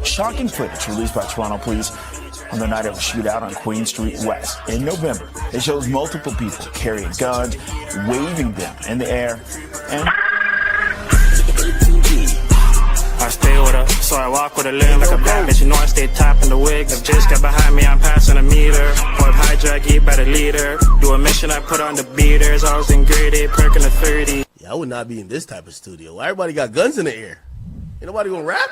Shocking footage released by Toronto police on the night of a shootout on Queen Street West in November. It shows multiple people carrying guns, waving them in the air, and I stay with her, so I walk with a limb like a bad bitch. You know I stay top in the wig. If just got behind me, I'm passing a meter. Port hijack, get by the leader. Do a mission, I put on the beaters. I was in grade 8, perking the 30. Yeah, I would not be in this type of studio. Everybody got guns in the air. Ain't nobody gonna rap?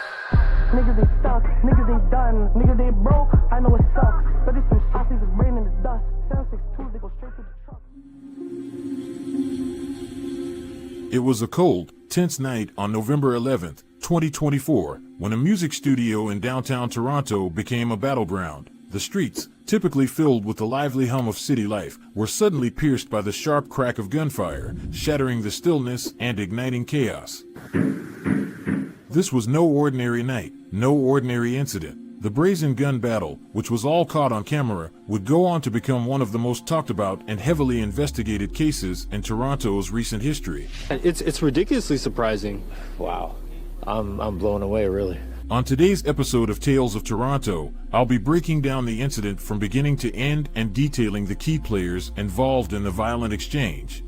Niggas they stuck, niggas they done, niggas they broke. I know it sucks. 30 some shots, leave his brain in the dust. 762, they go straight to the truck. It was a cold, tense night on November 11th, 2024, when a music studio in downtown Toronto became a battleground. The streets, typically filled with the lively hum of city life, were suddenly pierced by the sharp crack of gunfire, shattering the stillness and igniting chaos. This was no ordinary night, no ordinary incident. The brazen gun battle, which was all caught on camera, would go on to become one of the most talked about and heavily investigated cases in Toronto's recent history. It's ridiculously surprising. Wow. I'm blown away, really. On today's episode of Tales of Toronto, I'll be breaking down the incident from beginning to end and detailing the key players involved in the violent exchange.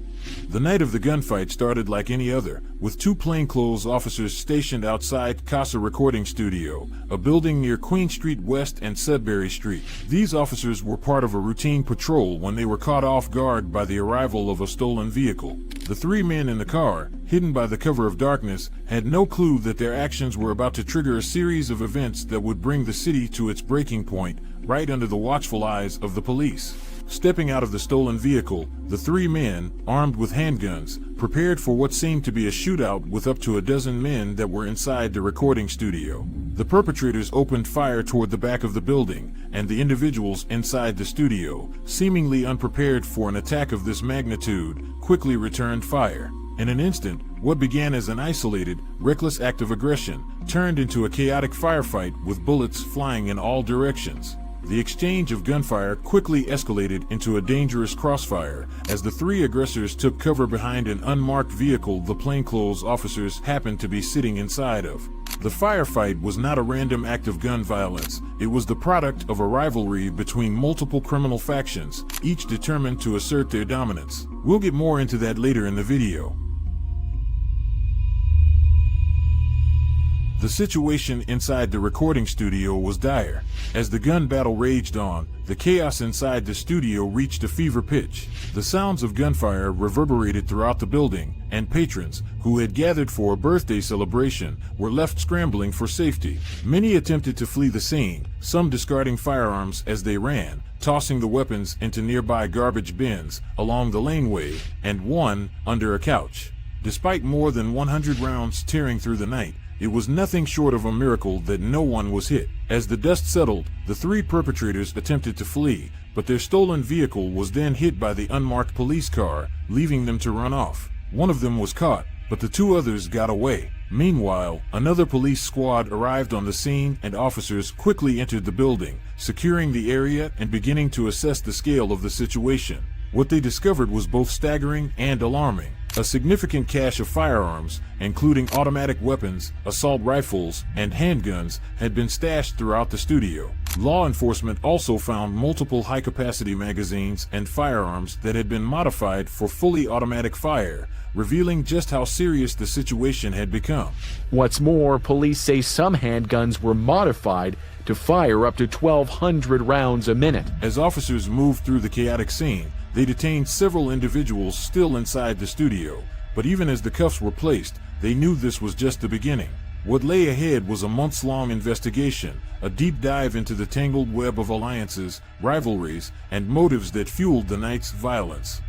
The night of the gunfight started like any other, with two plainclothes officers stationed outside Casa Recording Studio, a building near Queen Street West and Sudbury Street. These officers were part of a routine patrol when they were caught off guard by the arrival of a stolen vehicle. The three men in the car, hidden by the cover of darkness, had no clue that their actions were about to trigger a series of events that would bring the city to its breaking point, right under the watchful eyes of the police. Stepping out of the stolen vehicle, the three men, armed with handguns, prepared for what seemed to be a shootout with up to a dozen men that were inside the recording studio. The perpetrators opened fire toward the back of the building, and the individuals inside the studio, seemingly unprepared for an attack of this magnitude, quickly returned fire. In an instant, what began as an isolated, reckless act of aggression turned into a chaotic firefight with bullets flying in all directions. The exchange of gunfire quickly escalated into a dangerous crossfire as the three aggressors took cover behind an unmarked vehicle the plainclothes officers happened to be sitting inside of. The firefight was not a random act of gun violence. It was the product of a rivalry between multiple criminal factions, each determined to assert their dominance. We'll get more into that later in the video. The situation inside the recording studio was dire. As the gun battle raged on, the chaos inside the studio reached a fever pitch. The sounds of gunfire reverberated throughout the building, and patrons, who had gathered for a birthday celebration, were left scrambling for safety. Many attempted to flee the scene, some discarding firearms as they ran, tossing the weapons into nearby garbage bins along the laneway, and one under a couch. Despite more than 100 rounds tearing through the night, it was nothing short of a miracle that no one was hit. As the dust settled, the three perpetrators attempted to flee, but their stolen vehicle was then hit by the unmarked police car, leaving them to run off. One of them was caught, but the two others got away. Meanwhile, another police squad arrived on the scene and officers quickly entered the building, securing the area and beginning to assess the scale of the situation. What they discovered was both staggering and alarming. A significant cache of firearms, including automatic weapons, assault rifles, and handguns, had been stashed throughout the studio. Law enforcement also found multiple high-capacity magazines and firearms that had been modified for fully automatic fire, revealing just how serious the situation had become. What's more, police say some handguns were modified to fire up to 1,200 rounds a minute. As officers moved through the chaotic scene, they detained several individuals still inside the studio, but even as the cuffs were placed, they knew this was just the beginning. What lay ahead was a months-long investigation, a deep dive into the tangled web of alliances, rivalries, and motives that fueled the night's violence.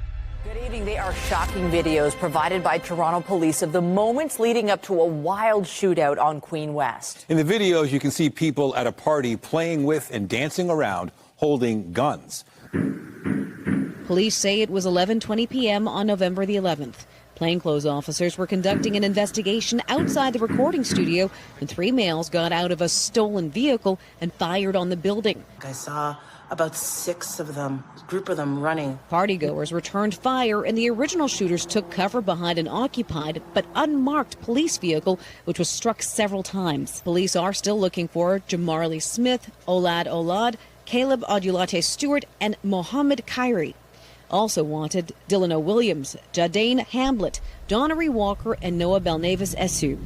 Good evening. They are shocking videos provided by Toronto police of the moments leading up to a wild shootout on Queen West. In the videos, you can see people at a party playing with and dancing around, holding guns. Police say it was 11:20 p.m. on November the 11th. Plainclothes officers were conducting an investigation outside the recording studio when 3 males got out of a stolen vehicle and fired on the building. I saw about 6 of them, a group of them running. Partygoers returned fire, and the original shooters took cover behind an occupied but unmarked police vehicle, which was struck several times. Police are still looking for Jamarly Smith, Olad, Caleb Odulate Stewart, and Mohammed Kyrie. Also wanted Dylan O'Williams, Jadane Hamblett, Donnery Walker, and Noah Belnavis Esu.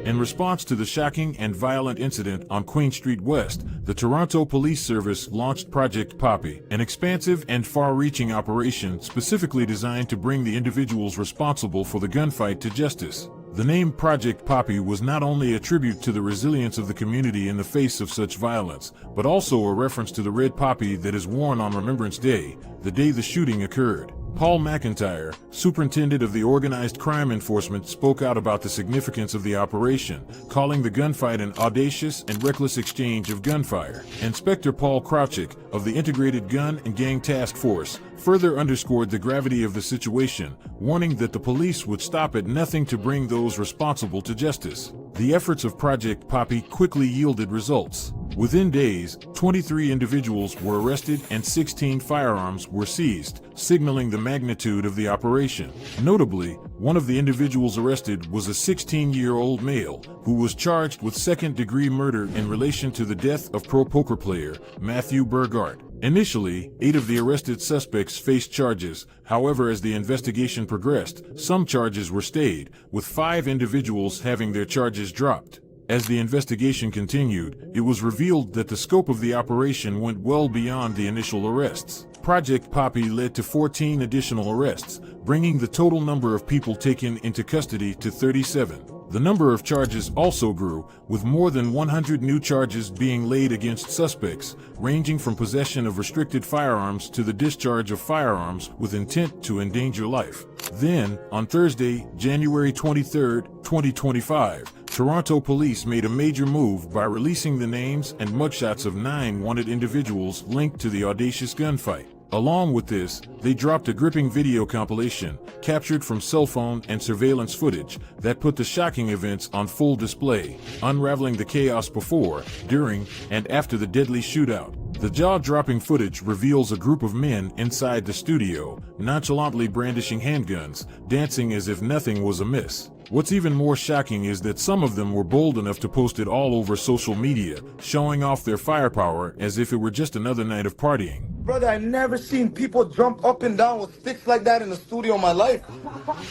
In response to the shocking and violent incident on Queen Street West, the Toronto Police Service launched Project Poppy, an expansive and far-reaching operation specifically designed to bring the individuals responsible for the gunfight to justice. The name Project Poppy was not only a tribute to the resilience of the community in the face of such violence, but also a reference to the red poppy that is worn on Remembrance Day, the day the shooting occurred. Paul McIntyre, superintendent of the Organized Crime Enforcement, spoke out about the significance of the operation, calling the gunfight an audacious and reckless exchange of gunfire. Inspector Paul Krawczyk of the Integrated Gun and Gang Task Force further underscored the gravity of the situation, warning that the police would stop at nothing to bring those responsible to justice. The efforts of Project Poppy quickly yielded results. Within days, 23 individuals were arrested and 16 firearms were seized, signaling the magnitude of the operation. Notably, one of the individuals arrested was a 16-year-old male who was charged with second-degree murder in relation to the death of pro poker player Matthew Burgard. Initially, 8 of the arrested suspects faced charges. However, as the investigation progressed, some charges were stayed, with 5 individuals having their charges dropped. As the investigation continued, it was revealed that the scope of the operation went well beyond the initial arrests. Project Poppy led to 14 additional arrests, bringing the total number of people taken into custody to 37. The number of charges also grew, with more than 100 new charges being laid against suspects, ranging from possession of restricted firearms to the discharge of firearms with intent to endanger life. Then, on Thursday, January 23, 2025, Toronto police made a major move by releasing the names and mugshots of 9 wanted individuals linked to the audacious gunfight. Along with this, they dropped a gripping video compilation, captured from cell phone and surveillance footage, that put the shocking events on full display, unraveling the chaos before, during, and after the deadly shootout. The jaw-dropping footage reveals a group of men inside the studio, nonchalantly brandishing handguns, dancing as if nothing was amiss. What's even more shocking is that some of them were bold enough to post it all over social media, showing off their firepower as if it were just another night of partying. Brother, I've never seen people jump up and down with sticks like that in the studio in my life.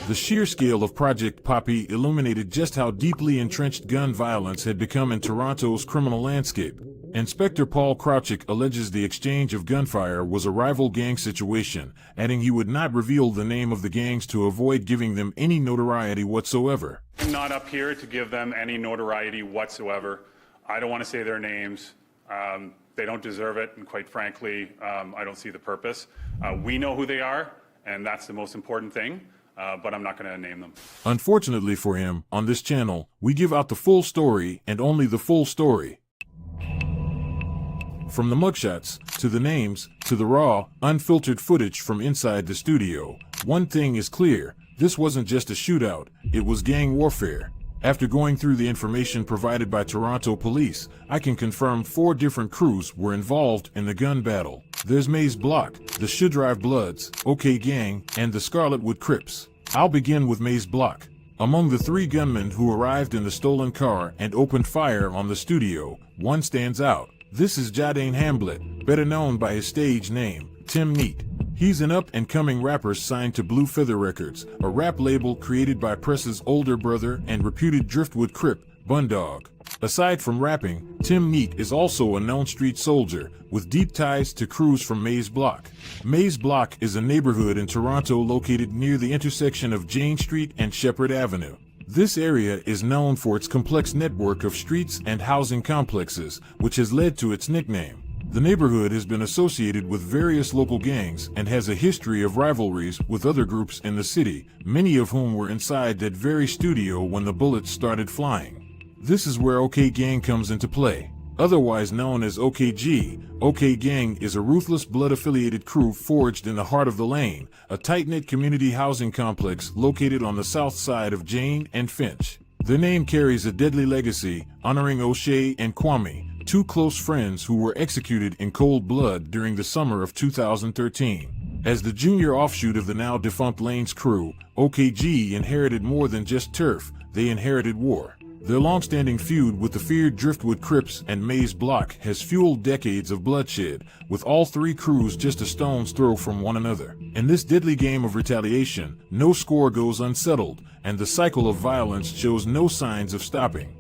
The sheer scale of Project Poppy illuminated just how deeply entrenched gun violence had become in Toronto's criminal landscape. Inspector Paul Krawczyk alleges the exchange of gunfire was a rival gang situation, adding he would not reveal the name of the gangs to avoid giving them any notoriety whatsoever. I'm not up here to give them any notoriety whatsoever. I don't want to say their names. They don't deserve it, and quite frankly, I don't see the purpose. We know who they are, and that's the most important thing, but I'm not going to name them. Unfortunately for him, on this channel, we give out the full story and only the full story. From the mugshots, to the names, to the raw, unfiltered footage from inside the studio, one thing is clear: this wasn't just a shootout, it was gang warfare. After going through the information provided by Toronto police, I can confirm 4 different crews were involved in the gun battle. There's Maze Block, the Should Drive Bloods, OK Gang, and the Scarletwood Crips. I'll begin with Maze Block. Among the 3 gunmen who arrived in the stolen car and opened fire on the studio, one stands out. This is Jadane Hamblett, better known by his stage name, Tim Neat. He's an up-and-coming rapper signed to Blue Feather Records, a rap label created by Press's older brother and reputed Driftwood Crip, Bundog. Aside from rapping, Tim Neat is also a known street soldier, with deep ties to crews from Maze Block. Maze Block is a neighborhood in Toronto located near the intersection of Jane Street and Shepherd Avenue. This area is known for its complex network of streets and housing complexes, which has led to its nickname. The neighborhood has been associated with various local gangs and has a history of rivalries with other groups in the city, many of whom were inside that very studio when the bullets started flying. This is where OK Gang comes into play. Otherwise known as OKG, OK Gang is a ruthless blood-affiliated crew forged in the heart of the Lane, a tight-knit community housing complex located on the south side of Jane and Finch. Their name carries a deadly legacy, honoring O'Shea and Kwame, two close friends who were executed in cold blood during the summer of 2013. As the junior offshoot of the now-defunct Lane's crew, OKG inherited more than just turf, they inherited war. Their long-standing feud with the feared Driftwood Crips and Maze Block has fueled decades of bloodshed, with all three crews just a stone's throw from one another. In this deadly game of retaliation, no score goes unsettled, and the cycle of violence shows no signs of stopping.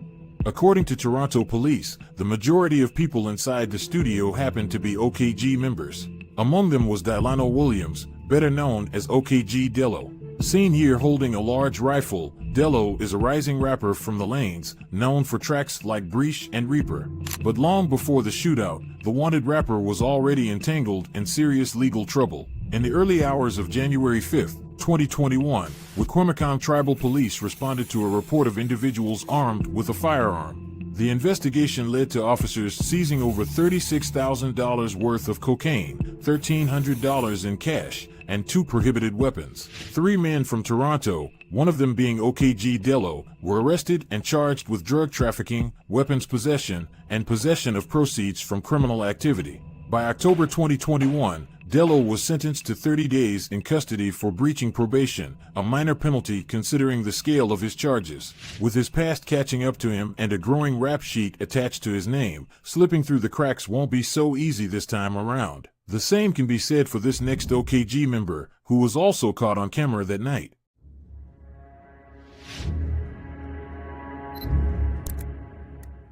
According to Toronto police, the majority of people inside the studio happened to be OKG members. Among them was Delano Williams, better known as OKG Dello. Seen here holding a large rifle, Dello is a rising rapper from the Lanes, known for tracks like Breach and Reaper. But long before the shootout, the wanted rapper was already entangled in serious legal trouble. In the early hours of January 5, 2021, Wikwemicong Tribal Police responded to a report of individuals armed with a firearm. The investigation led to officers seizing over $36,000 worth of cocaine, $1,300 in cash, and 2 prohibited weapons. 3 men from Toronto, one of them being OKG Dello, were arrested and charged with drug trafficking, weapons possession, and possession of proceeds from criminal activity. By October 2021, Dello was sentenced to 30 days in custody for breaching probation, a minor penalty considering the scale of his charges. With his past catching up to him and a growing rap sheet attached to his name, slipping through the cracks won't be so easy this time around. The same can be said for this next OKG member, who was also caught on camera that night.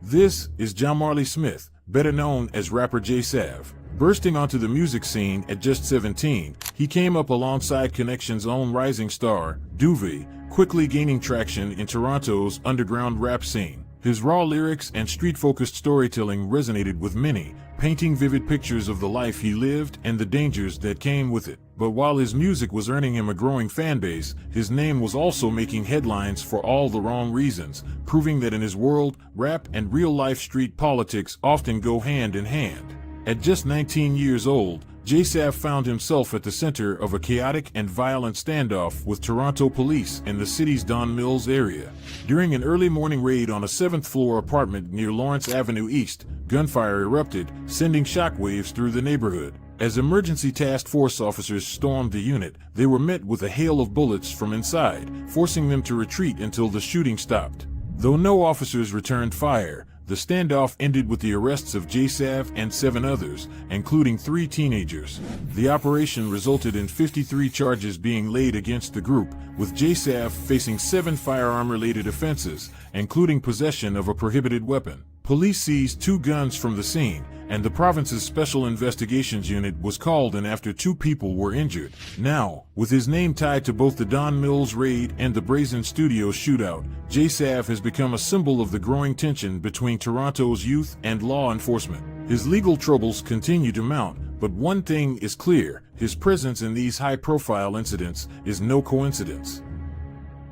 This is Jamarley Smith, better known as rapper J Sav. Bursting onto the music scene at just 17, he came up alongside Connection's own rising star, Duvee, quickly gaining traction in Toronto's underground rap scene. His raw lyrics and street-focused storytelling resonated with many, painting vivid pictures of the life he lived and the dangers that came with it. But while his music was earning him a growing fan base, his name was also making headlines for all the wrong reasons, proving that in his world, rap and real-life street politics often go hand in hand. At just 19 years old, J Sav found himself at the center of a chaotic and violent standoff with Toronto police in the city's Don Mills area. During an early morning raid on a 7th-floor apartment near Lawrence Avenue East, gunfire erupted, sending shockwaves through the neighborhood. As emergency task force officers stormed the unit, they were met with a hail of bullets from inside, forcing them to retreat until the shooting stopped. Though no officers returned fire, the standoff ended with the arrests of J Sav and 7 others, including 3 teenagers. The operation resulted in 53 charges being laid against the group, with J Sav facing 7 firearm-related offenses, including possession of a prohibited weapon. Police seized 2 guns from the scene, and the province's Special Investigations Unit was called in after 2 people were injured. Now, with his name tied to both the Don Mills raid and the Brazen Studios shootout, J Sav has become a symbol of the growing tension between Toronto's youth and law enforcement. His legal troubles continue to mount, but one thing is clear: his presence in these high-profile incidents is no coincidence.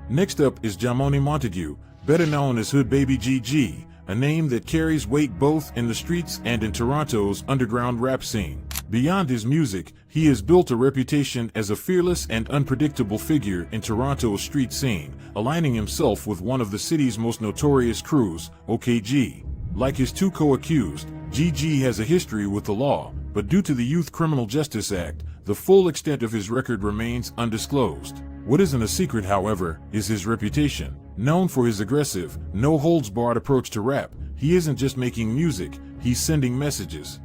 Next up is Jamoni Montague, better known as Hood Baby GG, a name that carries weight both in the streets and in Toronto's underground rap scene. Beyond his music, he has built a reputation as a fearless and unpredictable figure in Toronto's street scene, aligning himself with one of the city's most notorious crews, OKG. Like his 2 co-accused, GG has a history with the law, but due to the Youth Criminal Justice Act, the full extent of his record remains undisclosed. What isn't a secret, however, is his reputation. Known for his aggressive, no-holds-barred approach to rap, he isn't just making music, he's sending messages.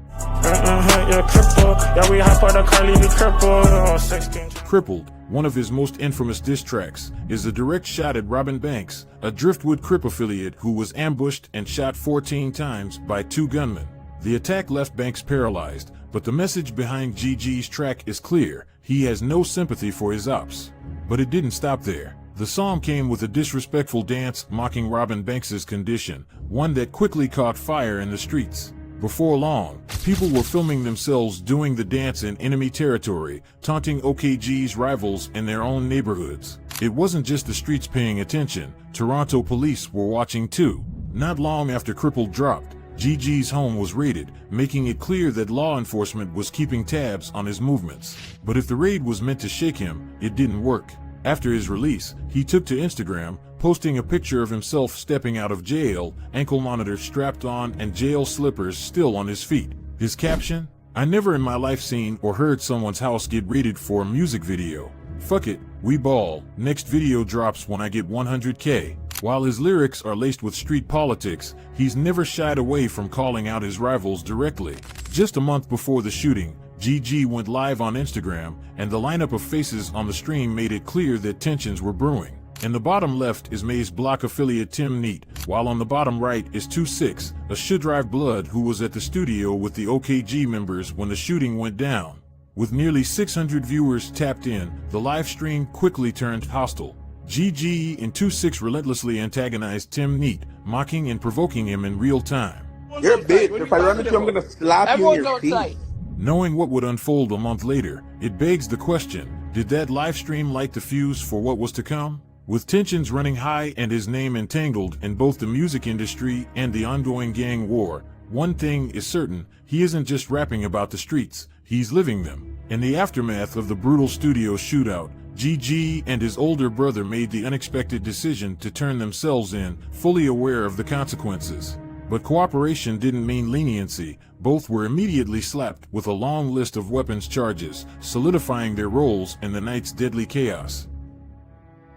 Crippled, one of his most infamous diss tracks, is a direct shot at Robin Banks, a Driftwood Crip affiliate who was ambushed and shot 14 times by 2 gunmen. The attack left Banks paralyzed, but the message behind GG's track is clear: he has no sympathy for his ops. But it didn't stop there. The song came with a disrespectful dance mocking Robin Banks's condition, one that quickly caught fire in the streets. Before long, people were filming themselves doing the dance in enemy territory, taunting OKG's rivals in their own neighborhoods. It wasn't just the streets paying attention, Toronto police were watching too. Not long after Crippled dropped, GG's home was raided, making it clear that law enforcement was keeping tabs on his movements. But if the raid was meant to shake him, it didn't work. After his release, he took to Instagram, posting a picture of himself stepping out of jail, ankle monitor strapped on and jail slippers still on his feet. His caption? "I never in my life seen or heard someone's house get raided for a music video. Fuck it, we ball. Next video drops when I get 100K. While his lyrics are laced with street politics, he's never shied away from calling out his rivals directly. Just a month before the shooting, GG went live on Instagram, and the lineup of faces on the stream made it clear that tensions were brewing. In the bottom left is Maze Block affiliate Tim Neat, while on the bottom right is 26, a Shootout Blood who was at the studio with the OKG members when the shooting went down. With nearly 600 viewers tapped in, the live stream quickly turned hostile. GG and 26 relentlessly antagonized Tim Neat, mocking and provoking him in real time. You're a bitch. If I run into you, I'm gonna slap you in your face. Knowing what would unfold a month later, it begs the question, did that live stream light the fuse for what was to come? With tensions running high and his name entangled in both the music industry and the ongoing gang war, one thing is certain, he isn't just rapping about the streets, he's living them. In the aftermath of the brutal studio shootout, GG and his older brother made the unexpected decision to turn themselves in, fully aware of the consequences. But cooperation didn't mean leniency. Both were immediately slapped with a long list of weapons charges, solidifying their roles in the night's deadly chaos.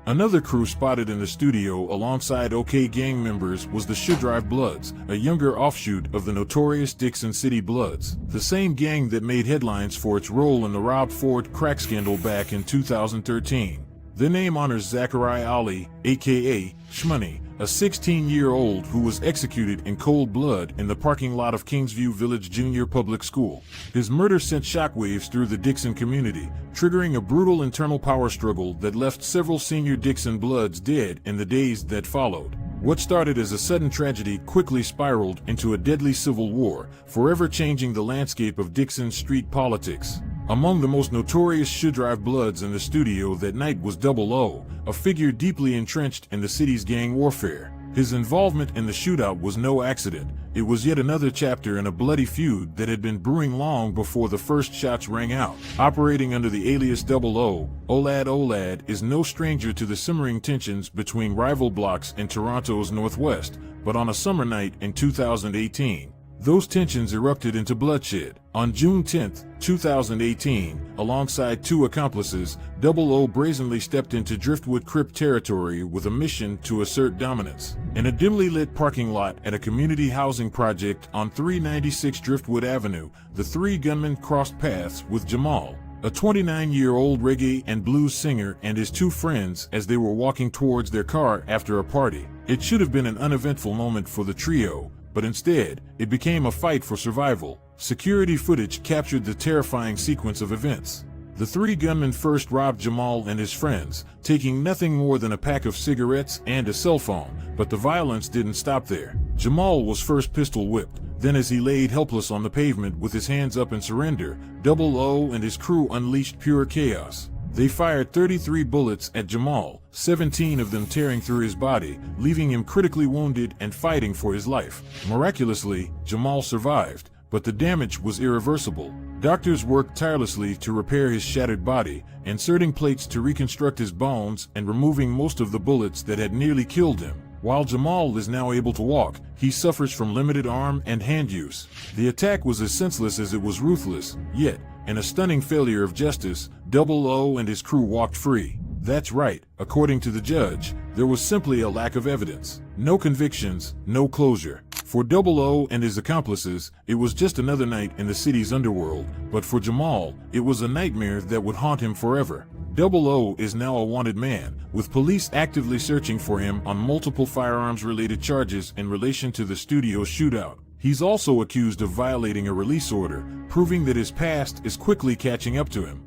Another crew spotted in the studio alongside OK gang members was the Shootout Bloods, a younger offshoot of the notorious Dixon City Bloods, the same gang that made headlines for its role in the Rob Ford crack scandal back in 2013. Their name honors Zachariah Ali, aka Shmoney, a 16-year-old who was executed in cold blood in the parking lot of Kingsview Village Junior Public School. His murder sent shockwaves through the Dixon community, triggering a brutal internal power struggle that left several senior Dixon Bloods dead in the days that followed. What started as a sudden tragedy quickly spiraled into a deadly civil war, forever changing the landscape of Dixon street politics. Among the most notorious Shootout Bloods in the studio that night was Double O, a figure deeply entrenched in the city's gang warfare. His involvement in the shootout was no accident. It was yet another chapter in a bloody feud that had been brewing long before the first shots rang out. Operating under the alias Double O, Olad is no stranger to the simmering tensions between rival blocks in Toronto's northwest, but on a summer night in 2018, those tensions erupted into bloodshed. On June 10, 2018, alongside two accomplices, Double O brazenly stepped into Driftwood Crip territory with a mission to assert dominance. In a dimly lit parking lot at a community housing project on 396 Driftwood Avenue, the three gunmen crossed paths with Jamal, a 29-year-old reggae and blues singer, and his two friends as they were walking towards their car after a party. It should have been an uneventful moment for the trio, but instead, it became a fight for survival. Security footage captured the terrifying sequence of events. The three gunmen first robbed Jamal and his friends, taking nothing more than a pack of cigarettes and a cell phone, but the violence didn't stop there. Jamal was first pistol whipped, then as he laid helpless on the pavement with his hands up in surrender, Double O and his crew unleashed pure chaos. They fired 33 bullets at Jamal, 17 of them tearing through his body, leaving him critically wounded and fighting for his life. Miraculously, Jamal survived, but the damage was irreversible. Doctors worked tirelessly to repair his shattered body, inserting plates to reconstruct his bones and removing most of the bullets that had nearly killed him. While Jamal is now able to walk, he suffers from limited arm and hand use. The attack was as senseless as it was ruthless, yet, in a stunning failure of justice, Double O and his crew walked free. That's right, according to the judge, there was simply a lack of evidence. No convictions, no closure. For Double O and his accomplices, it was just another night in the city's underworld, but for Jamal, it was a nightmare that would haunt him forever. Double O is now a wanted man, with police actively searching for him on multiple firearms-related charges in relation to the studio shootout. He's also accused of violating a release order, proving that his past is quickly catching up to him.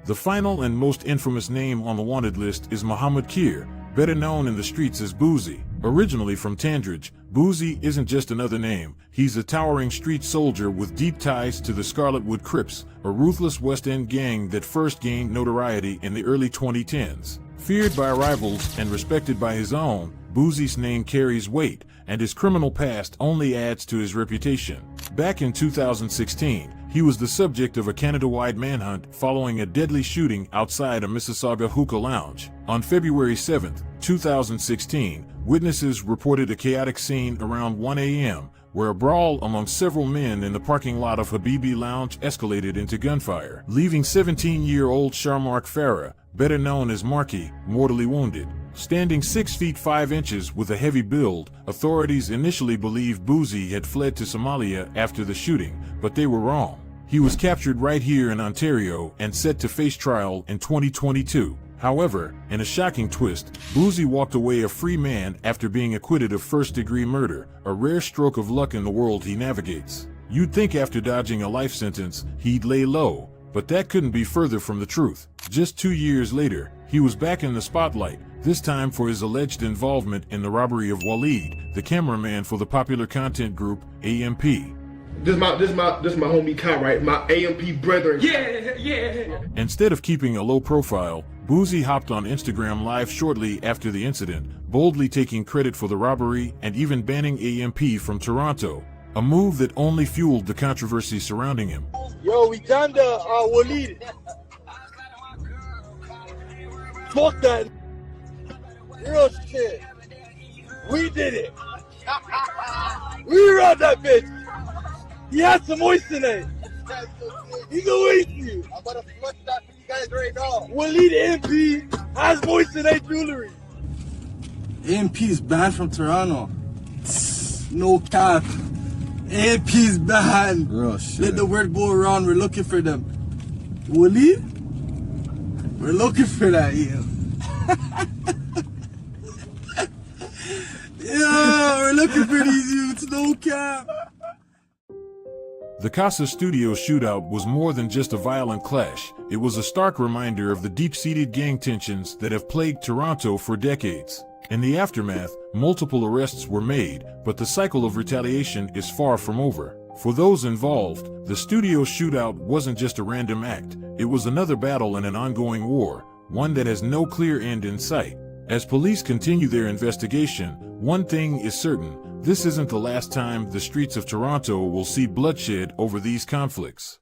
The final and most infamous name on the wanted list is Muhammad Keir, better known in the streets as Boozy. Originally from Tandridge, Boozy isn't just another name. He's a towering street soldier with deep ties to the Scarletwood Crips, a ruthless West End gang that first gained notoriety in the early 2010s. Feared by rivals and respected by his own, Boosie's name carries weight, and his criminal past only adds to his reputation. Back in 2016, he was the subject of a Canada-wide manhunt following a deadly shooting outside a Mississauga hookah lounge. On February 7, 2016, witnesses reported a chaotic scene around 1 a.m., where a brawl among several men in the parking lot of Habibi Lounge escalated into gunfire, leaving 17-year-old Sharmark Farah, better known as Marky, mortally wounded. Standing 6 feet 5 inches with a heavy build, authorities initially believed Boosie had fled to Somalia after the shooting, but they were wrong. He was captured right here in Ontario and set to face trial in 2022. However, in a shocking twist, Boosie walked away a free man after being acquitted of first-degree murder, a rare stroke of luck in the world he navigates. You'd think after dodging a life sentence, he'd lay low, but that couldn't be further from the truth. Just 2 years later, he was back in the spotlight, this time for his alleged involvement in the robbery of Waleed, the cameraman for the popular content group AMP. This my homie Kai, right? My AMP brethren. Yeah. Instead of keeping a low profile, Boosie hopped on Instagram Live shortly after the incident, boldly taking credit for the robbery and even banning AMP from Toronto, a move that only fueled the controversy surrounding him. Yo, we done the Waleed. Fuck that. Real shit. We did it. We run that bitch. He had some moisture. He's a waste you. I'm about to flush that for you guys right now. Waleed MP has moisture jewelry. AMP is banned from Toronto. No cap. AMP is banned. Real shit. Let the word go around. We're looking for them. Waleed? We're looking for that, yeah. Yeah, we're looking for these youths. No cap. The Casa Studio shootout was more than just a violent clash. It was a stark reminder of the deep-seated gang tensions that have plagued Toronto for decades. In the aftermath, multiple arrests were made, but the cycle of retaliation is far from over. For those involved, the studio shootout wasn't just a random act. It was another battle in an ongoing war, one that has no clear end in sight. As police continue their investigation, one thing is certain: this isn't the last time the streets of Toronto will see bloodshed over these conflicts.